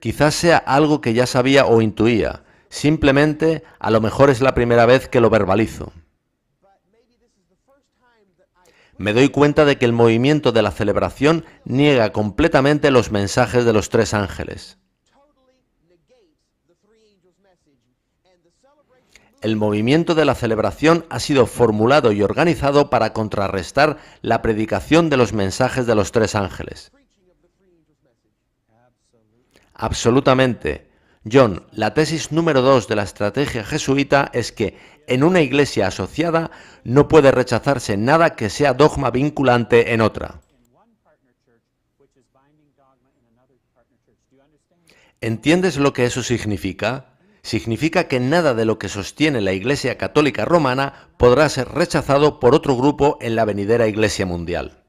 Quizás sea algo que ya sabía o intuía, simplemente a lo mejor es la primera vez que lo verbalizo. Me doy cuenta de que el movimiento de la celebración niega completamente los mensajes de los tres ángeles. El movimiento de la celebración ha sido formulado y organizado para contrarrestar la predicación de los mensajes de los tres ángeles. Absolutamente. John, la tesis número 2 de la estrategia jesuita es que en una iglesia asociada no puede rechazarse nada que sea dogma vinculante en otra. ¿Entiendes lo que eso significa? Significa que nada de lo que sostiene la Iglesia Católica Romana podrá ser rechazado por otro grupo en la venidera Iglesia Mundial.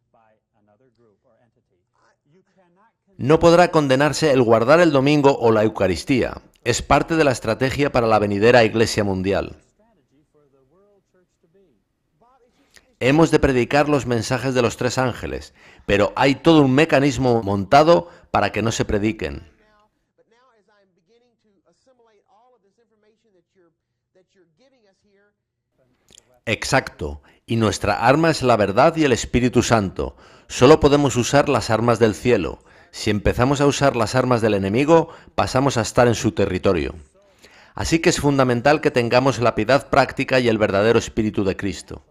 No podrá condenarse el guardar el domingo o la Eucaristía. Es parte de la estrategia para la venidera Iglesia Mundial. Hemos de predicar los mensajes de los tres ángeles, pero hay todo un mecanismo montado para que no se prediquen. Exacto, y nuestra arma es la verdad y el Espíritu Santo. Solo podemos usar las armas del cielo. Si empezamos a usar las armas del enemigo, pasamos a estar en su territorio. Así que es fundamental que tengamos la piedad práctica y el verdadero Espíritu de Cristo.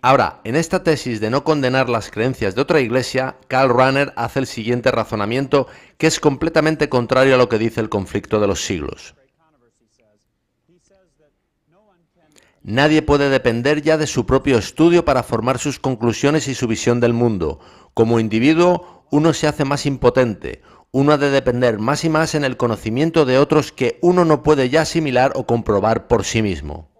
Ahora, en esta tesis de no condenar las creencias de otra iglesia, Karl Rahner hace el siguiente razonamiento que es completamente contrario a lo que dice el conflicto de los siglos. Nadie puede depender ya de su propio estudio para formar sus conclusiones y su visión del mundo. Como individuo, uno se hace más impotente. Uno ha de depender más y más en el conocimiento de otros que uno no puede ya asimilar o comprobar por sí mismo.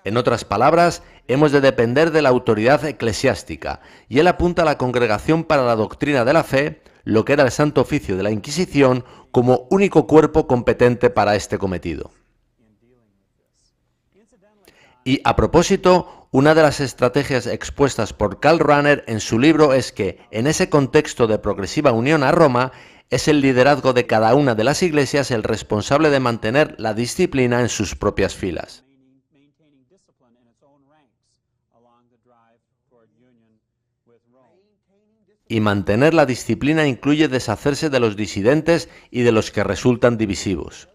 En otras palabras, hemos de depender de la autoridad eclesiástica, y él apunta a la Congregación para la Doctrina de la Fe, lo que era el Santo Oficio de la Inquisición, como único cuerpo competente para este cometido. Y a propósito, una de las estrategias expuestas por Karl Rahner en su libro es que, en ese contexto de progresiva unión a Roma, es el liderazgo de cada una de las iglesias el responsable de mantener la disciplina en sus propias filas. Y mantener la disciplina incluye deshacerse de los disidentes y de los que resultan divisivos.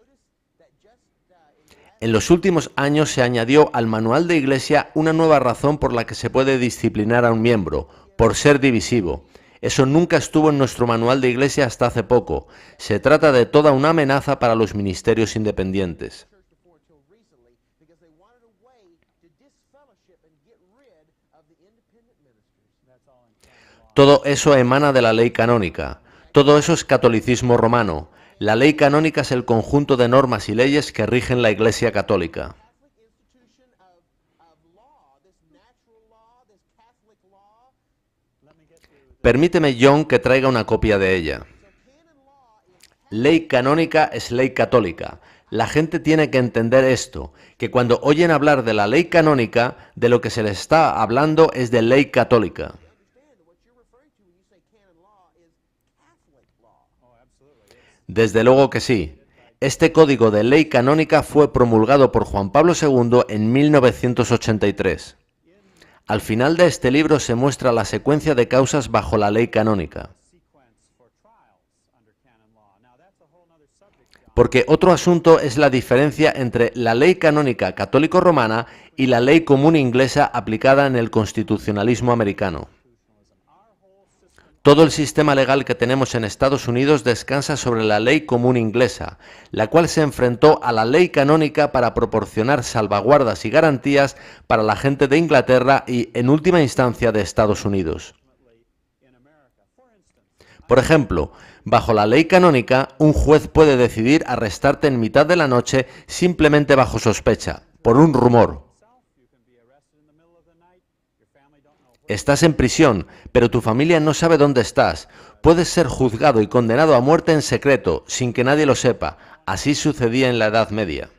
En los últimos años se añadió al manual de iglesia una nueva razón por la que se puede disciplinar a un miembro, por ser divisivo. Eso nunca estuvo en nuestro manual de iglesia hasta hace poco. Se trata de toda una amenaza para los ministerios independientes. Todo eso emana de la ley canónica. Todo eso es catolicismo romano. La ley canónica es el conjunto de normas y leyes que rigen la Iglesia católica. Permíteme, John, que traiga una copia de ella. Ley canónica es ley católica. La gente tiene que entender esto, que cuando oyen hablar de la ley canónica, de lo que se les está hablando es de ley católica. Desde luego que sí. Este código de ley canónica fue promulgado por Juan Pablo II en 1983. Al final de este libro se muestra la secuencia de causas bajo la ley canónica. Porque otro asunto es la diferencia entre la ley canónica católico-romana y la ley común inglesa aplicada en el constitucionalismo americano. Todo el sistema legal que tenemos en Estados Unidos descansa sobre la ley común inglesa, la cual se enfrentó a la ley canónica para proporcionar salvaguardas y garantías para la gente de Inglaterra y, en última instancia, de Estados Unidos. Por ejemplo, bajo la ley canónica, un juez puede decidir arrestarte en mitad de la noche simplemente bajo sospecha, por un rumor. Estás en prisión, pero tu familia no sabe dónde estás. Puedes ser juzgado y condenado a muerte en secreto, sin que nadie lo sepa. Así sucedía en la Edad Media.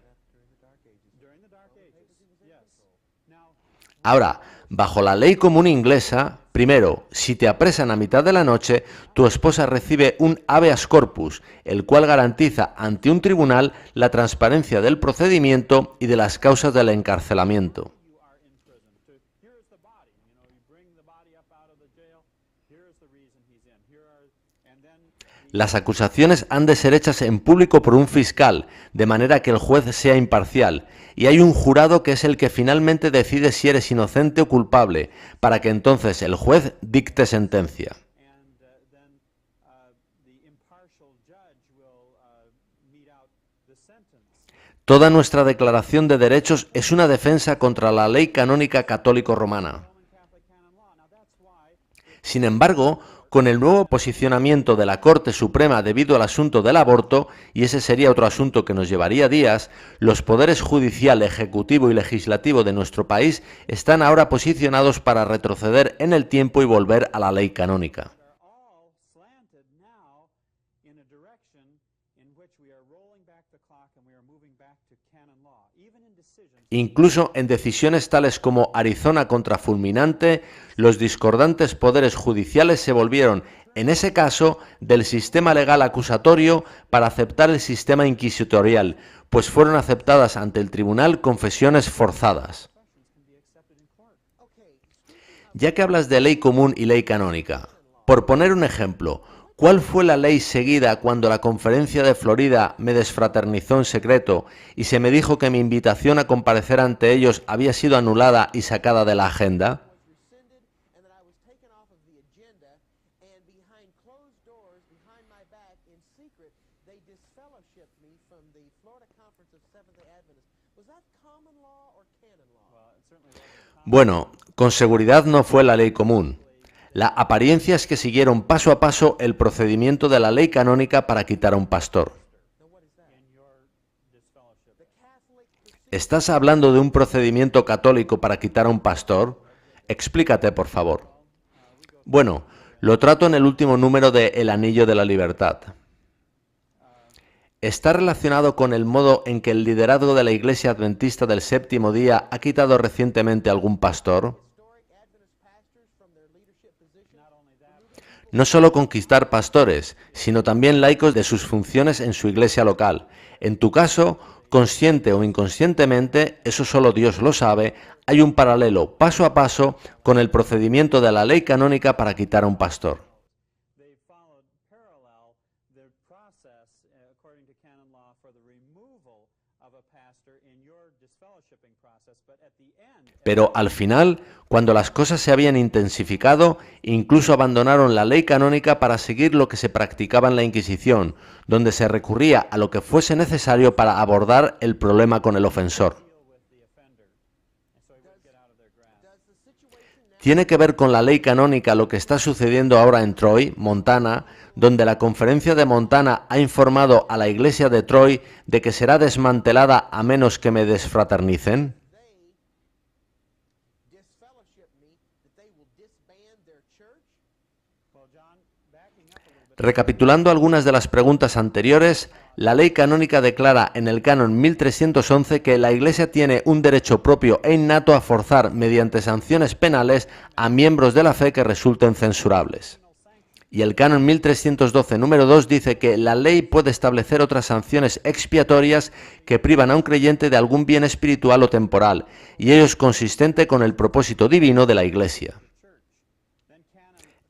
Ahora, bajo la ley común inglesa, primero, si te apresan a mitad de la noche, tu esposa recibe un habeas corpus, el cual garantiza ante un tribunal la transparencia del procedimiento y de las causas del encarcelamiento. Las acusaciones han de ser hechas en público por un fiscal, de manera que el juez sea imparcial, y hay un jurado que es el que finalmente decide si eres inocente o culpable, para que entonces el juez dicte sentencia. Toda nuestra Declaración de Derechos es una defensa contra la ley canónica católico-romana. Sin embargo, con el nuevo posicionamiento de la Corte Suprema debido al asunto del aborto, y ese sería otro asunto que nos llevaría días, los poderes judicial, ejecutivo y legislativo de nuestro país están ahora posicionados para retroceder en el tiempo y volver a la ley canónica. Incluso en decisiones tales como Arizona contra Fulminante, los discordantes poderes judiciales se volvieron, en ese caso, del sistema legal acusatorio para aceptar el sistema inquisitorial, pues fueron aceptadas ante el tribunal confesiones forzadas. Ya que hablas de ley común y ley canónica, por poner un ejemplo, ¿cuál fue la ley seguida cuando la Conferencia de Florida me desfraternizó en secreto y se me dijo que mi invitación a comparecer ante ellos había sido anulada y sacada de la agenda? Bueno, con seguridad no fue la ley común. La apariencia es que siguieron paso a paso el procedimiento de la ley canónica para quitar a un pastor. ¿Estás hablando de un procedimiento católico para quitar a un pastor? Explícate, por favor. Bueno, lo trato en el último número de El Anillo de la Libertad. ¿Está relacionado con el modo en que el liderazgo de la Iglesia Adventista del Séptimo Día ha quitado recientemente a algún pastor? No solo conquistar pastores, sino también laicos de sus funciones en su iglesia local. En tu caso, consciente o inconscientemente, eso solo Dios lo sabe, hay un paralelo paso a paso con el procedimiento de la ley canónica para quitar a un pastor. Pero al final, cuando las cosas se habían intensificado, incluso abandonaron la ley canónica para seguir lo que se practicaba en la Inquisición, donde se recurría a lo que fuese necesario para abordar el problema con el ofensor. ¿Tiene que ver con la ley canónica lo que está sucediendo ahora en Troy, Montana, donde la conferencia de Montana ha informado a la iglesia de Troy de que será desmantelada a menos que me desfraternicen? Recapitulando algunas de las preguntas anteriores, la ley canónica declara en el canon 1311 que la Iglesia tiene un derecho propio e innato a forzar mediante sanciones penales a miembros de la fe que resulten censurables. Y el canon 1312 número 2 dice que la ley puede establecer otras sanciones expiatorias que privan a un creyente de algún bien espiritual o temporal, y ello es consistente con el propósito divino de la Iglesia.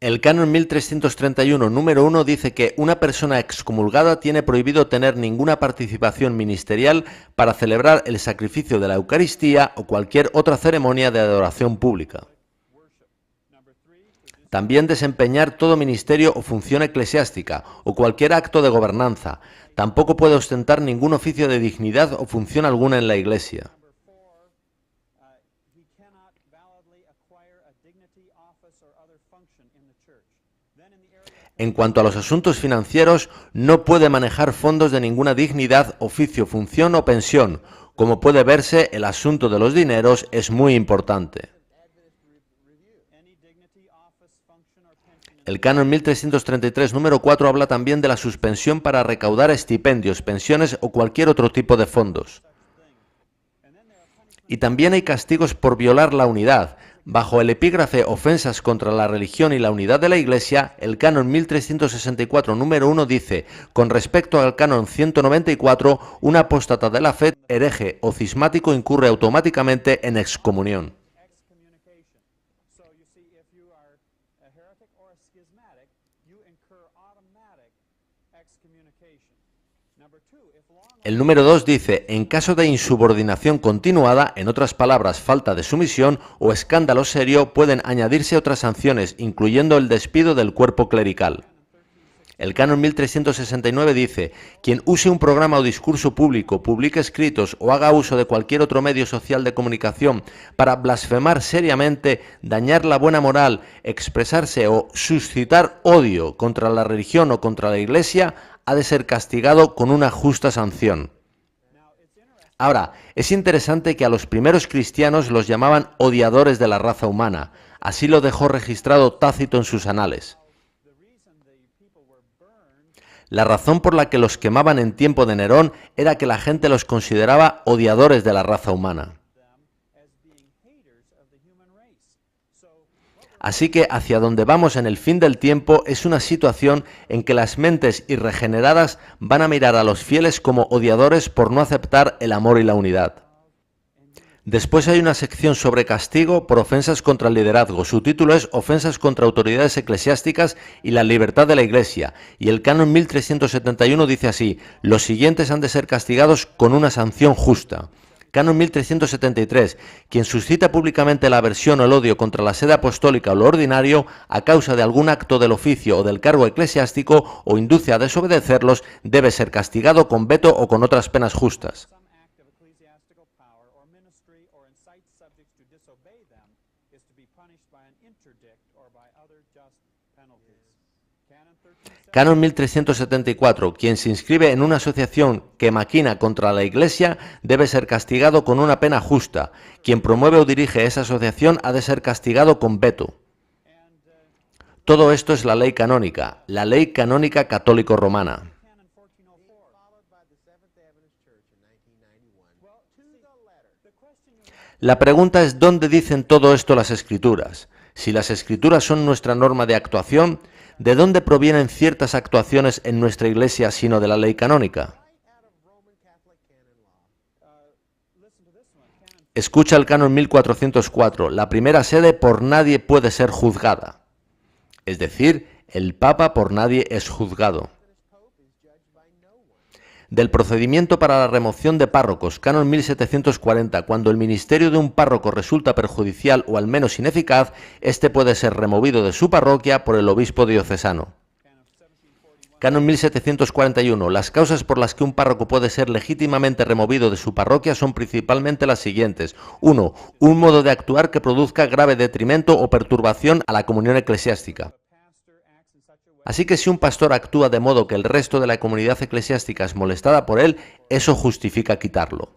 El canon 1331 número 1 dice que una persona excomulgada tiene prohibido tener ninguna participación ministerial para celebrar el sacrificio de la Eucaristía o cualquier otra ceremonia de adoración pública. También desempeñar todo ministerio o función eclesiástica o cualquier acto de gobernanza. Tampoco puede ostentar ningún oficio de dignidad o función alguna en la Iglesia. En cuanto a los asuntos financieros, no puede manejar fondos de ninguna dignidad, oficio, función o pensión. Como puede verse, el asunto de los dineros es muy importante. El canon 1333 número 4 habla también de la suspensión para recaudar estipendios, pensiones o cualquier otro tipo de fondos. Y también hay castigos por violar la unidad. Bajo el epígrafe Ofensas contra la religión y la unidad de la Iglesia, el canon 1364 número 1 dice, con respecto al canon 194, un apóstata de la fe, hereje o cismático incurre automáticamente en excomunión. El número 2 dice, en caso de insubordinación continuada, en otras palabras, falta de sumisión o escándalo serio, pueden añadirse otras sanciones, incluyendo el despido del cuerpo clerical. El canon 1369 dice, quien use un programa o discurso público, publique escritos o haga uso de cualquier otro medio social de comunicación para blasfemar seriamente, dañar la buena moral, expresarse o suscitar odio contra la religión o contra la Iglesia, ha de ser castigado con una justa sanción. Ahora, es interesante que a los primeros cristianos los llamaban odiadores de la raza humana. Así lo dejó registrado Tácito en sus anales. La razón por la que los quemaban en tiempo de Nerón era que la gente los consideraba odiadores de la raza humana. Así que hacia donde vamos en el fin del tiempo es una situación en que las mentes irregeneradas van a mirar a los fieles como odiadores por no aceptar el amor y la unidad. Después hay una sección sobre castigo por ofensas contra el liderazgo. Su título es Ofensas contra autoridades eclesiásticas y la libertad de la Iglesia. Y el canon 1371 dice así, los siguientes han de ser castigados con una sanción justa. Canon 1373. Quien suscita públicamente la aversión o el odio contra la sede apostólica o lo ordinario a causa de algún acto del oficio o del cargo eclesiástico o induce a desobedecerlos debe ser castigado con veto o con otras penas justas. Canon 1374. Quien se inscribe en una asociación que maquina contra la Iglesia debe ser castigado con una pena justa. Quien promueve o dirige esa asociación ha de ser castigado con veto. Todo esto es la ley canónica católico-romana. La pregunta es ¿dónde dicen todo esto las Escrituras? Si las Escrituras son nuestra norma de actuación, ¿de dónde provienen ciertas actuaciones en nuestra Iglesia sino de la ley canónica? Escucha el canon 1404. La primera sede por nadie puede ser juzgada. Es decir, el Papa por nadie es juzgado. Del procedimiento para la remoción de párrocos, Canon 1740, cuando el ministerio de un párroco resulta perjudicial o al menos ineficaz, éste puede ser removido de su parroquia por el obispo diocesano. Canon 1741. Las causas por las que un párroco puede ser legítimamente removido de su parroquia son principalmente las siguientes. 1. Un modo de actuar que produzca grave detrimento o perturbación a la comunión eclesiástica. Así que si un pastor actúa de modo que el resto de la comunidad eclesiástica es molestada por él, eso justifica quitarlo.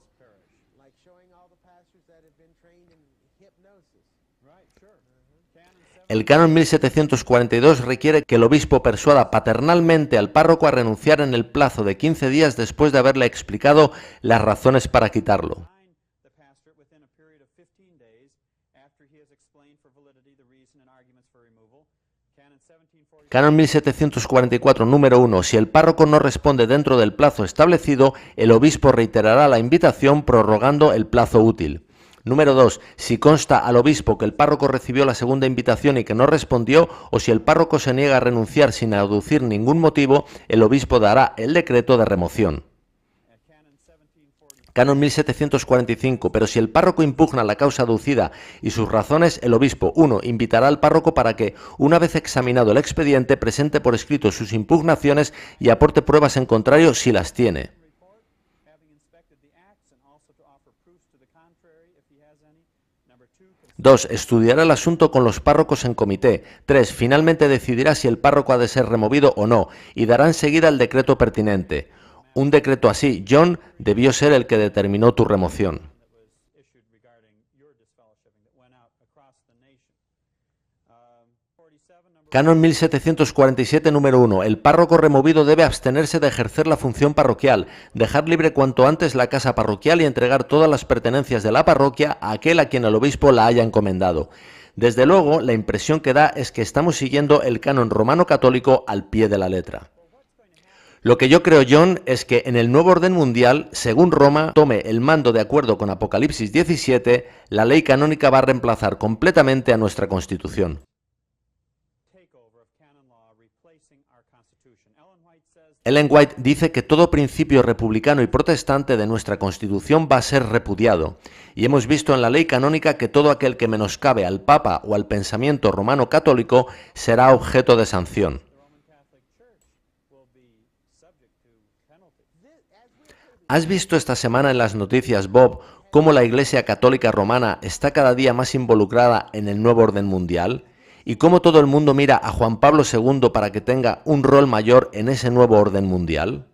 El Canon 1742 requiere que el obispo persuada paternalmente al párroco a renunciar en el plazo de 15 días después de haberle explicado las razones para quitarlo. Canon 1744, número 1. Si el párroco no responde dentro del plazo establecido, el obispo reiterará la invitación prorrogando el plazo útil. Número 2. Si consta al obispo que el párroco recibió la segunda invitación y que no respondió, o si el párroco se niega a renunciar sin aducir ningún motivo, el obispo dará el decreto de remoción. Canon 1745. Pero si el párroco impugna la causa aducida y sus razones, el obispo 1. Invitará al párroco para que, una vez examinado el expediente, presente por escrito sus impugnaciones y aporte pruebas en contrario si las tiene. 2. Estudiará el asunto con los párrocos en comité. 3. Finalmente decidirá si el párroco ha de ser removido o no, y dará enseguida el decreto pertinente. Un decreto así, John, debió ser el que determinó tu remoción. Canon 1747, número 1. El párroco removido debe abstenerse de ejercer la función parroquial, dejar libre cuanto antes la casa parroquial y entregar todas las pertenencias de la parroquia a aquel a quien el obispo la haya encomendado. Desde luego, la impresión que da es que estamos siguiendo el canon romano católico al pie de la letra. Lo que yo creo, John, es que en el nuevo orden mundial, según Roma tome el mando de acuerdo con Apocalipsis 17, la ley canónica va a reemplazar completamente a nuestra Constitución. Ellen White dice que todo principio republicano y protestante de nuestra Constitución va a ser repudiado, y hemos visto en la ley canónica que todo aquel que menoscabe al Papa o al pensamiento romano católico será objeto de sanción. ¿Has visto esta semana en las noticias, Bob, cómo la Iglesia Católica Romana está cada día más involucrada en el nuevo orden mundial? ¿Y cómo todo el mundo mira a Juan Pablo II para que tenga un rol mayor en ese nuevo orden mundial?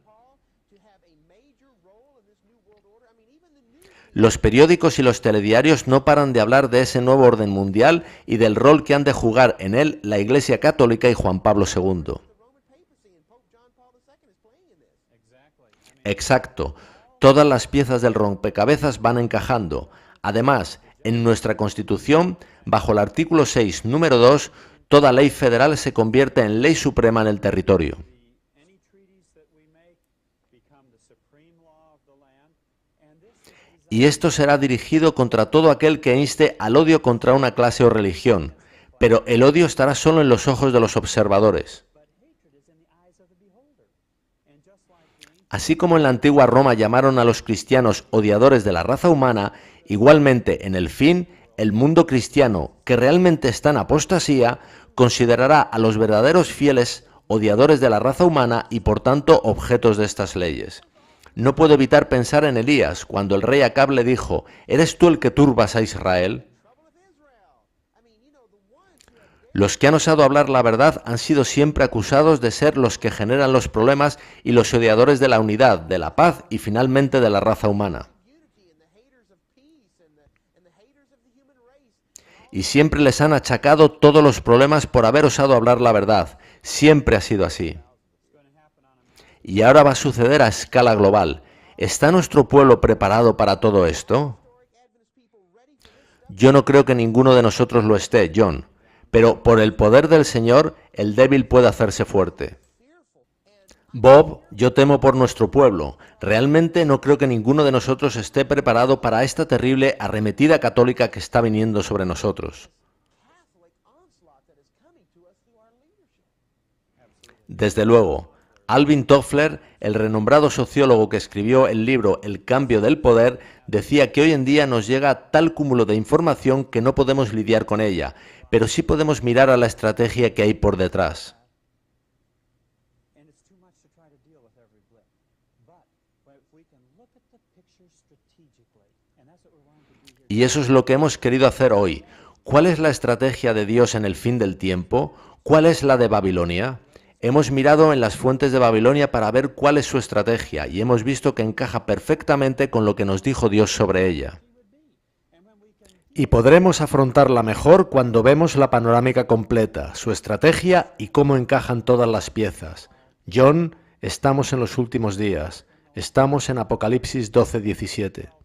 Los periódicos y los telediarios no paran de hablar de ese nuevo orden mundial y del rol que han de jugar en él la Iglesia Católica y Juan Pablo II. Exacto. Todas las piezas del rompecabezas van encajando. Además, en nuestra Constitución, bajo el artículo 6, número 2, toda ley federal se convierte en ley suprema en el territorio. Y esto será dirigido contra todo aquel que inste al odio contra una clase o religión, pero el odio estará solo en los ojos de los observadores. Así como en la antigua Roma llamaron a los cristianos odiadores de la raza humana, igualmente en el fin, el mundo cristiano, que realmente está en apostasía, considerará a los verdaderos fieles odiadores de la raza humana y por tanto objetos de estas leyes. No puedo evitar pensar en Elías, cuando el rey Acab le dijo, ¿eres tú el que turbas a Israel? Los que han osado hablar la verdad han sido siempre acusados de ser los que generan los problemas y los odiadores de la unidad, de la paz y finalmente de la raza humana. Y siempre les han achacado todos los problemas por haber osado hablar la verdad. Siempre ha sido así. Y ahora va a suceder a escala global. ¿Está nuestro pueblo preparado para todo esto? Yo no creo que ninguno de nosotros lo esté, John. Pero por el poder del Señor, el débil puede hacerse fuerte. Bob, yo temo por nuestro pueblo. Realmente no creo que ninguno de nosotros esté preparado para esta terrible arremetida católica que está viniendo sobre nosotros. Desde luego, Alvin Toffler, el renombrado sociólogo que escribió el libro El cambio del poder, decía que hoy en día nos llega tal cúmulo de información que no podemos lidiar con ella, pero sí podemos mirar a la estrategia que hay por detrás. Y eso es lo que hemos querido hacer hoy. ¿Cuál es la estrategia de Dios en el fin del tiempo? ¿Cuál es la de Babilonia? Hemos mirado en las fuentes de Babilonia para ver cuál es su estrategia y hemos visto que encaja perfectamente con lo que nos dijo Dios sobre ella. Y podremos afrontarla mejor cuando vemos la panorámica completa, su estrategia y cómo encajan todas las piezas. John, estamos en los últimos días. Estamos en Apocalipsis 12:17.